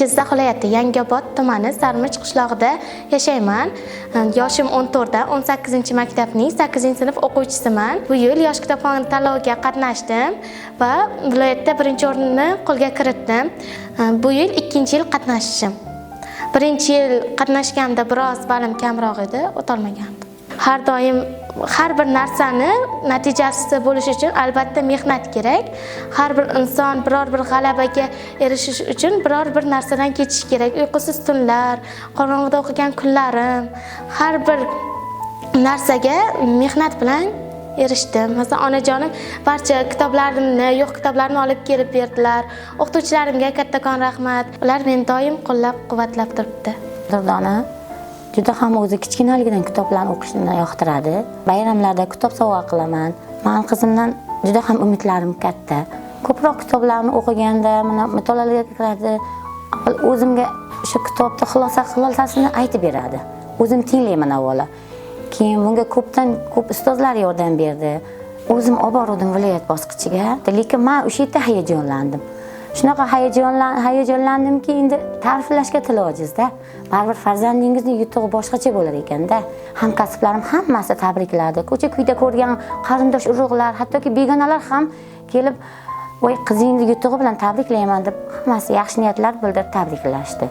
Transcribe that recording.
Jizzax viloyati Yangiobod tumani Sarmich qishlog'ida yashayman. Yoshim 14 da, 18-maktabning 8-sinf o'quvchisiman. Bu yil yosh kitobxon tanloviga qatnashdim va viloyatda 1-o'rinni qo'lga kiritdim. Bu yil 2-yil qatnashishim. 1-yil qatnashganimda biroz balim kamroq edi, o'tolmagandim. Har doim har bir narsani natijasi bo'lish uchun albatta mehnat kerak. Har bir inson biror bir g'alabaga erishish uchun biror bir narsadan kechish kerak. Uyqusiz tunlar, qorong'uda o'qigan kunlarim, har bir narsaga mehnat bilan erishdim. Masalan, onajonim barcha kitoblarimni, yo'q kitoblarni olib kelib berdilar. O'qituvchilarimga kattakon rahmat. Ular meni doim qo'llab-quvvatlab turibdi. Durdona juda ham o'zi kichkinaligidan kitoblarni o'qishni yoqtiradi. Bayramlarda kitob sovg'a qilaman. Men qizimdan juda ham umidlarim katta. Ko'proq kitoblarni o'qiganda, mana mutolaaga kiradi. O'zimga shu kitobning xulosasini aytib beradi. O'zim tinglayman avvalo. Keyin bunga ko'p ustozlar yordam berdi. O'zim olib bordim viloyat bosqichiga. Lekin men o'sha yerda hayajonlandim. Shunaqa hayajonlandimki, endi ta'riflashga til ojizda. Baribir farzandingizning yutug'i boshqacha bo'lar ekanda. Hamkasblarim hammasi tabrikladi. Ko'cha-kuyda ko'rgan qarindosh urug'lar, hattoki begonalar ham kelib, "Voy, qizingni yutug'i bilan tabriklayman" deb hammasi yaxshi niyatlar bildirib tabriklashdi.